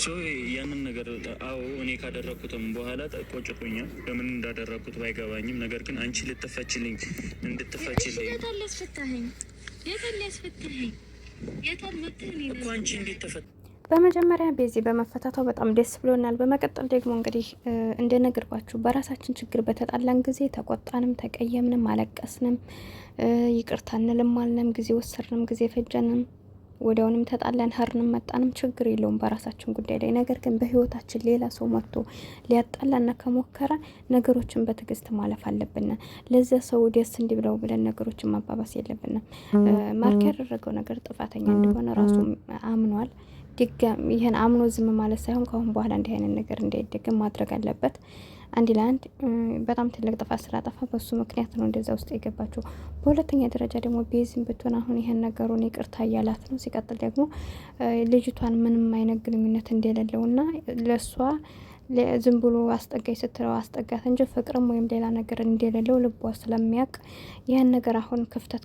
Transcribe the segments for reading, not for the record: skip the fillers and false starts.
ሶ ያንን ነገር አዎ እኔ ካደረኩትም በኋላ ቆጭቶኛል። ለምን እንዳደረኩት ባይገባኝም ነገር ግን አንቺ ልትፈችልኝ እንድትፈችልኝ የታለ ያስፈታኸኝ እኮ አንቺ እንዴት ተፈታ? በመጀመሪያ በዚህ በመፈታቷ በጣም ደስ ብሎናል። በመቀጠል ደግሞ እንግዲህ እንደነገርኳችሁ በራሳችን ችግር በተጣላን ጊዜ ተቆጣንም፣ ተቀየምንም፣ አለቀስንም፣ ይቅርታ እንልም አልንም፣ ጊዜ ወሰድንም፣ ጊዜ ፈጀንም፣ ወዲያውንም ተጣላን፣ ሀርንም መጣንም ችግር የለውም በራሳችን ጉዳይ ላይ። ነገር ግን በህይወታችን ሌላ ሰው መጥቶ ሊያጣላና ከሞከረ ነገሮችን በትዕግስት ማለፍ አለብን። ለዛ ሰው ደስ እንዲብለው ብለን ነገሮችን ማባባስ የለብንም። ማርክ ያደረገው ነገር ጥፋተኛ እንደሆነ ራሱ አምኗል። ድጋሚ ይሄን አምኖ ዝም ማለት ሳይሆን ከአሁን በኋላ እንዲህ አይነት ነገር እንዳይደገም ማድረግ አለበት። አንድ ለአንድ በጣም ትልቅ ጥፋት ስላጠፋ በሱ ምክንያት ነው እንደዛ ውስጥ የገባቸው። በሁለተኛ ደረጃ ደግሞ ቤዚም ብትሆን አሁን ይሄን ነገሩን ይቅርታ እያላት ነው። ሲቀጥል ደግሞ ልጅቷን ምንም አይነት ግንኙነት እንደሌለውና ለሷ ዝም ብሎ አስጠጋኝ ስትለው አስጠጋት እንጂ ፍቅርም ወይም ሌላ ነገር እንደሌለው ልቧ ስለሚያውቅ ይህን ነገር አሁን ክፍተት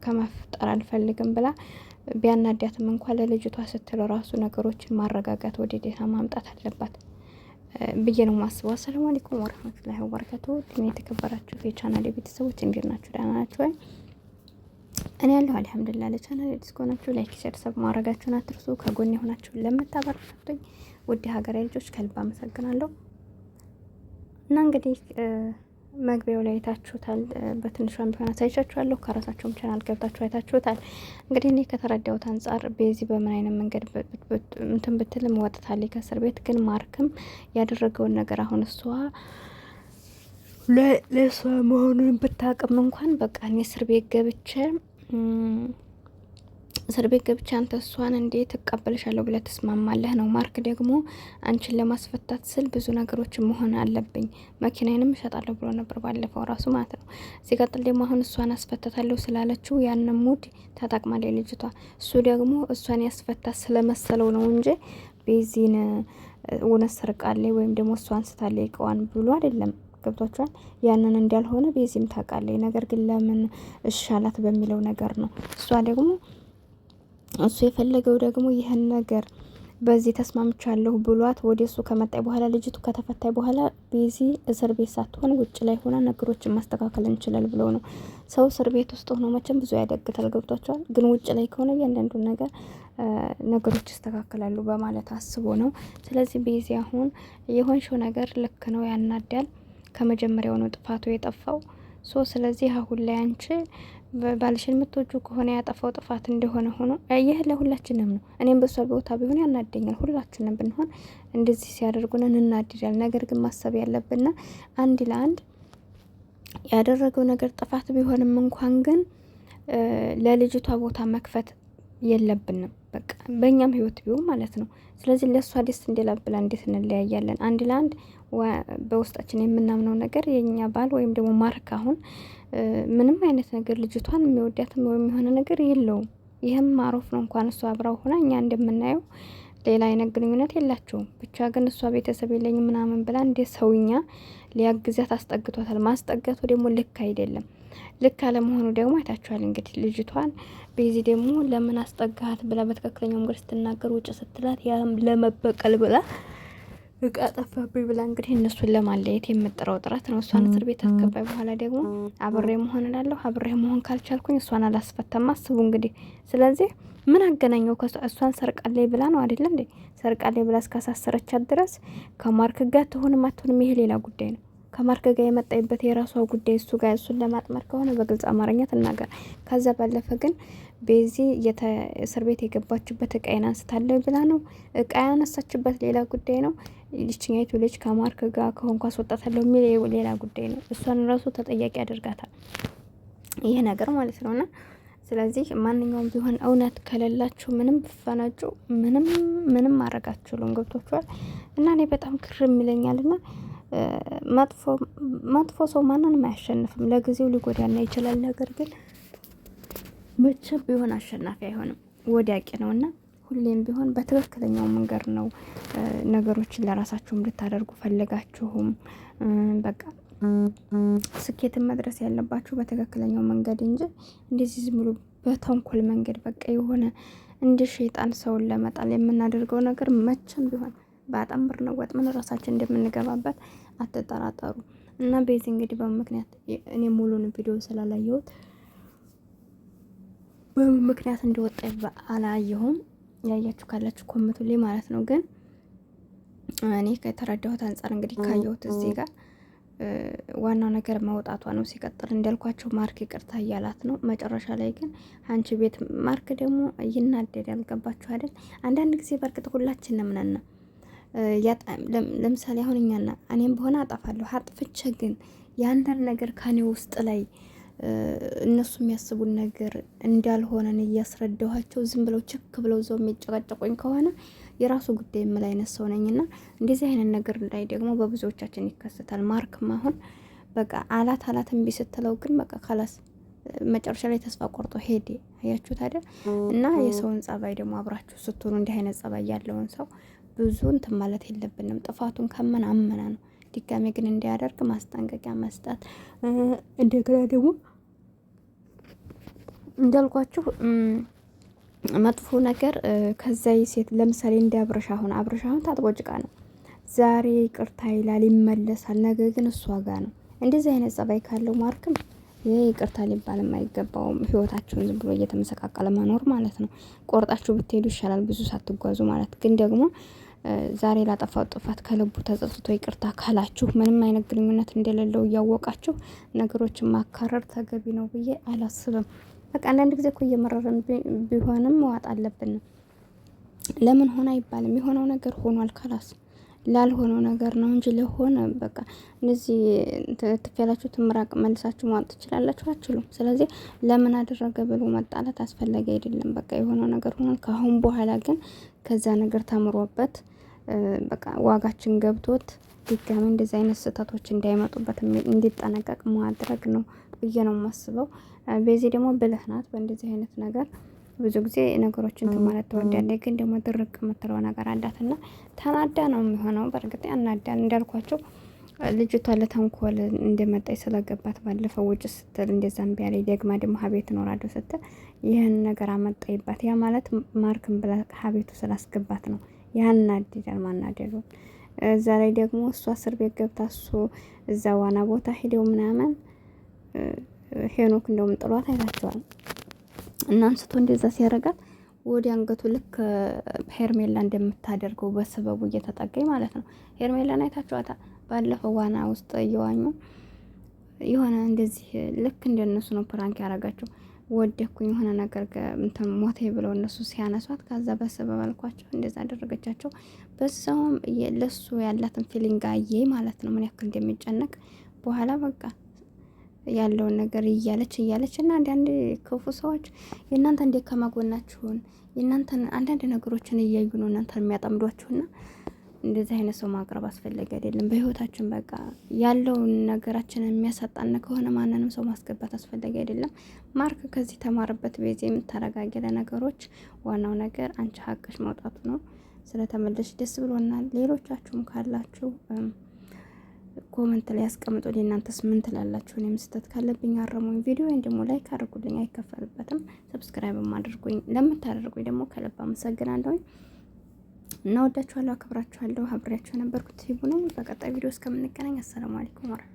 ከመፍጠር አልፈልግም ብላ ቢያናዳትም እንኳን ለልጅቷ ስትል ራሱ ነገሮችን ማረጋጋት ወደ ዴታ ማምጣት አለባት ብዬ ነው ማስበው። አሰላሙ አለይኩም ወራህመቱላሂ ወበረካቱ። ድሜ የተከበራችሁ የቻናሌ ቤተሰቦች እንዴት ናችሁ? ደህና ናችሁ ወይ? እኔ ያለሁ አልሐምዱሊላህ። ለቻናሌ ዲስ ከሆናችሁ ላይክ፣ ሼር፣ ሰብ ማድረጋችሁን አትርሱ። ከጎን የሆናችሁ ለምታበረታቱኝ ውድ ሀገሬ ልጆች ከልብ አመሰግናለሁ። እና እንግዲህ መግቢያው ላይ አይታችሁታል። በትንሿም ቢሆን አሳይቻችኋለሁ። ከራሳቸውም ቻናል ገብታችሁ አይታችሁታል። እንግዲህ እኔ ከተረዳሁት አንጻር ቤዚ በምን አይነት መንገድ እንትን ብትልም ወጥታለች ከእስር ቤት። ግን ማርክም ያደረገውን ነገር አሁን እሷ ለእሷ መሆኑን ብታቅም እንኳን በቃ እኔ እስር ቤት ገብቼ አንተ እሷን እንዴት እቀበልሻለሁ ብለህ ትስማማለህ ነው። ማርክ ደግሞ አንቺን ለማስፈታት ስል ብዙ ነገሮችን መሆን አለብኝ፣ መኪናዬንም እሸጣለሁ ብሎ ነበር ባለፈው ራሱ ማለት ነው። ሲቀጥል ደግሞ አሁን እሷን አስፈታታለሁ ስላለችው ያንን ሙድ ተጠቅማለች ልጅቷ። እሱ ደግሞ እሷን ያስፈታት ስለመሰለው ነው እንጂ ቤዚን እውነት ሰርቃለች ወይም ደግሞ እሷን ስታለች እቃዋን ብሎ አይደለም። ገብቷቸዋል። ያንን እንዳልሆነ ቤዚም ታውቃለች። ነገር ግን ለምን እሻላት በሚለው ነገር ነው። እሷ ደግሞ እሱ የፈለገው ደግሞ ይህን ነገር በዚህ ተስማምቻለሁ ብሏት ወደ እሱ ከመጣይ በኋላ ልጅቱ ከተፈታይ በኋላ ቤዚ እስር ቤት ሳትሆን ውጭ ላይ ሆና ነገሮችን ማስተካከል እንችላል ብለው ነው። ሰው እስር ቤት ውስጥ ሆኖ መቼም ብዙ ያደግታል። ገብቷቸዋል። ግን ውጭ ላይ ከሆነ እያንዳንዱን ነገር ነገሮች ይስተካከላሉ በማለት አስቦ ነው። ስለዚህ ቤዚ አሁን የሆንሽው ነገር ልክ ነው፣ ያናዳል። ከመጀመሪያው ነው ጥፋቱ የጠፋው። ስለዚህ አሁን ላይ አንቺ ባልሽን የምትወጁ ከሆነ ያጠፋው ጥፋት እንደሆነ ሆኖ ይህ ለሁላችንም ነው። እኔም በሷ ቦታ ቢሆን ያናደኛል። ሁላችንም ብንሆን እንደዚህ ሲያደርጉን እንናድዳል። ነገር ግን ማሰብ ያለብንና አንድ ለአንድ ያደረገው ነገር ጥፋት ቢሆንም እንኳን ግን ለልጅቷ ቦታ መክፈት የለብንም። በቃ በእኛም ህይወት ቢሆን ማለት ነው። ስለዚህ ለእሷ ደስ እንዲላብላ እንዴት እንለያያለን? አንድ ለአንድ በውስጣችን የምናምነው ነገር የኛ ባል ወይም ደግሞ ማርክ አሁን ምንም አይነት ነገር ልጅቷን የሚወዳትም ወይም የሆነ ነገር የለውም። ይህም ማሮፍ ነው። እንኳን እሷ አብራው ሆና እኛ እንደምናየው ሌላ አይነት ግንኙነት የላቸውም። ብቻ ግን እሷ ቤተሰብ የለኝ ምናምን ብላ እንደ ሰውኛ ሊያግዛት አስጠግቷታል። ማስጠገቱ ደግሞ ልክ አይደለም። ልክ አለመሆኑ ደግሞ አይታችኋል። እንግዲህ ልጅቷን ቤዚ ደግሞ ለምን አስጠጋት ብላ በትክክለኛው መንገድ ስትናገር ውጭ ስትላት ያም ለመበቀል ብላ እቃ ጠፋብኝ ብላ እንግዲህ እነሱን ለማለየት የምጥረው ጥረት ነው። እሷን እስር ቤት አስገባይ በኋላ ደግሞ አብሬ መሆን እላለሁ። አብሬ መሆን ካልቻልኩኝ እሷን አላስፈታም። አስቡ እንግዲህ። ስለዚህ ምን አገናኘው? እሷን ሰርቃለች ብላ ነው አይደል እንዴ? ሰርቃለች ብላ እስካሳሰረቻት ድረስ ከማርክ ጋር ትሆንም አትሆንም ይሄ ሌላ ጉዳይ ነው። ከማርክ ጋር የመጣይበት የራሷ ጉዳይ። እሱ ጋር እሱን ለማጥመር ከሆነ በግልጽ አማርኛ ትናገር። ከዛ ባለፈ ግን ቤዚ እስር ቤት የገባችበት እቃዬን አንስታለሁ ብላ ነው። እቃ ያነሳችበት ሌላ ጉዳይ ነው። ልጅኛይቱ ልጅ ከማርክ ጋር ከሆንኩ አስወጣታለሁ የሚል ሌላ ጉዳይ ነው። እሷን ራሱ ተጠያቂ ያደርጋታል ይሄ ነገር ማለት ነውና ስለዚህ ማንኛውም ቢሆን እውነት ከሌላችሁ ምንም ብፈናጩ ምንም ማረጋችሁልን ገብቷችኋል። እና እኔ በጣም ክርም ይለኛልና መጥፎ ሰው ማንንም አያሸንፍም። ለጊዜው ሊጎዳና ይችላል። ነገር ግን መቼም ቢሆን አሸናፊ አይሆንም፣ ወዳቂ ነውና ሁሌም ቢሆን በትክክለኛው መንገድ ነው ነገሮችን ለራሳችሁም ልታደርጉ ፈልጋችሁም በቃ ስኬትን መድረስ ያለባችሁ በትክክለኛው መንገድ እንጂ እንደዚህ ዝም ብሎ በተንኮል መንገድ በቃ የሆነ እንደ ሸይጣን ሰውን ለመጣል የምናደርገው ነገር መቼም ቢሆን በጣም ብር ነው ወጥመን ራሳችን እንደምንገባበት አትጠራጠሩ። እና በዚህ እንግዲህ በምክንያት እኔ ሙሉን ቪዲዮ ስላላየሁት በምክንያት እንደወጣ አላየሁም። ያያችሁ ካላችሁ ኮምቱልኝ ማለት ነው። ግን እኔ ከተረዳሁት አንጻር እንግዲህ ካየሁት እዚህ ጋር ዋናው ነገር ማውጣቷ ነው። ሲቀጥል እንዳልኳቸው ማርክ ይቅርታ እያላት ነው። መጨረሻ ላይ ግን አንቺ ቤት ማርክ ደግሞ ይናደዳል። ገባችሁ አይደል? አንዳንድ ጊዜ በእርግጥ ሁላችንም ነን። ለምሳሌ አሁን እኛና እኔም በሆነ አጠፋለሁ። አጥፍቼ ግን ያንዳንድ ነገር ከኔ ውስጥ ላይ እነሱ የሚያስቡን ነገር እንዳልሆነን እያስረዳኋቸው ዝም ብለው ችክ ብለው ዘው የሚጨቃጨቁኝ ከሆነ የራሱ ጉዳይ የምል አይነት ሰው ነኝና እንደዚህ አይነት ነገር ላይ ደግሞ በብዙዎቻችን ይከሰታል። ማርክም አሁን በቃ አላት እምቢ ስትለው ግን በቃ ካላስ መጨረሻ ላይ ተስፋ ቆርጦ ሄደ። አያችሁት አይደል? እና የሰውን ጸባይ ደግሞ አብራችሁ ስትሆኑ እንዲህ አይነት ጸባይ ያለውን ሰው ብዙ እንትን ማለት የለብንም። ጥፋቱን ከመን አመና ነው። ድጋሜ ግን እንዲያደርግ ማስጠንቀቂያ መስጠት እንደገና ደግሞ እንዳልኳችሁ መጥፎ ነገር ከዛ ሴት ለምሳሌ እንደ አብረሻ አሁን ታጥቦ ጭቃ ነው። ዛሬ ይቅርታ ይላል ይመለሳል፣ ነገ ግን እሷ ጋር ነው። እንደዚህ አይነት ጸባይ ካለው ማርክም ይሄ ይቅርታ ሊባል የማይገባውም። ህይወታችሁን ዝም ብሎ እየተመሰቃቀለ መኖር ማለት ነው። ቆርጣችሁ ብትሄዱ ይሻላል ብዙ ሳትጓዙ ማለት። ግን ደግሞ ዛሬ ላጠፋው ጥፋት ከልቡ ተጸጽቶ ይቅርታ ካላችሁ ምንም አይነት ግንኙነት እንደሌለው እያወቃችሁ ነገሮችን ማካረር ተገቢ ነው ብዬ አላስብም። በቃ አንዳንድ ጊዜ እኮ እየመረረን ቢሆንም መዋጥ አለብን። ለምን ሆነ አይባልም። የሆነው ነገር ሆኗል ካላስ ላልሆነው ነገር ነው እንጂ ለሆነ በቃ እነዚህ ትፈላችሁ ትምራቅ መልሳችሁ ማውጣት ትችላላችሁ አትችሉም። ስለዚህ ለምን አደረገ ብሎ መጣላት አስፈላጊ አይደለም። በቃ የሆነው ነገር ሆኗል። ካሁን በኋላ ግን ከዛ ነገር ተምሮበት በቃ ዋጋችን ገብቶት ድጋሚ እንደዚህ አይነት ስህተቶች እንዳይመጡበት እንዲጠነቀቅ ማድረግ ነው ብዬ ነው የማስበው። በዚህ ደግሞ ብልህ ናት። በእንደዚህ አይነት ነገር ብዙ ጊዜ ነገሮችን ማለት ተወዳለች፣ ግን ደግሞ ድርቅ የምትለው ነገር አላትና ተናዳ ነው የሚሆነው። በእርግጥ ያናዳል። እንዳልኳቸው ልጅቷ ለተንኮል እንደመጣች ስለገባት ባለፈው ውጭ ስትል እንደዛ እምቢ አለኝ። ደግማ ደግሞ ሀቤት እኖራለሁ ስትል ይህን ነገር አመጣይባት። ያ ማለት ማርክን ብላ ሀቤቱ ስላስገባት ነው። ያናድዳል ማናደዱ። እዛ ላይ ደግሞ እሷ እስር ቤት ገብታ እሱ እዛ ዋና ቦታ ሄደው ምናምን ሄኖክ እንደውም ጥሏት አይታቸዋል። እና አንስቶ እንደዛ ሲያረጋት ወዲ አንገቱ ልክ ሄርሜላ እንደምታደርገው በሰበቡ እየተጠጋኝ ማለት ነው። ሄርሜላን አይታችኋታል። ባለፈው ዋና ውስጥ እየዋኙ የሆነ እንደዚህ ልክ እንደነሱ ነው ፕራንክ ያረጋቸው። ወደኩኝ የሆነ ነገር እንትን ሞቴ ብለው እነሱ ሲያነሷት ከዛ በሰበብ አልኳቸው እንደዛ አደረገቻቸው። በዛውም ለሱ ያላትን ፊሊንግ አየ ማለት ነው ምን ያክል እንደሚጨነቅ። በኋላ በቃ ያለውን ነገር እያለች እና አንዳንድ ክፉ ሰዎች የእናንተ እንደ ከማጎናችሁን የእናንተን አንዳንድ ነገሮችን እያዩ ነው እናንተን የሚያጠምዷችሁና እንደዚህ አይነት ሰው ማቅረብ አስፈላጊ አይደለም። በህይወታችን በቃ ያለውን ነገራችንን የሚያሳጣን ከሆነ ማንንም ሰው ማስገባት አስፈላጊ አይደለም። ማርክ ከዚህ ተማርበት። ቤዛ የምታረጋጊ ለነገሮች ዋናው ነገር አንቺ ሀቅሽ መውጣቱ ነው። ስለተመለሽ ደስ ብሎናል። ሌሎቻችሁም ካላችሁ ኮመንት ላይ ያስቀምጡልኝ። እናንተስ ምን ትላላችሁ? እኔም ስህተት ካለብኝ አረሙኝ። ቪዲዮ ወይም ደግሞ ላይክ አድርጉልኝ፣ አይከፈልበትም። ሰብስክራይብ አድርጉኝ። ለምታደርጉኝ ደግሞ ከልብ አመሰግናለሁ። እና ወዳችኋለሁ፣ አክብራችኋለሁ። አብሬያችሁ የነበርኩት ቲቡ ነኝ። በቀጣይ ቪዲዮ እስከምንገናኝ አሰላሙ አለይኩም ወራህመቱላሂ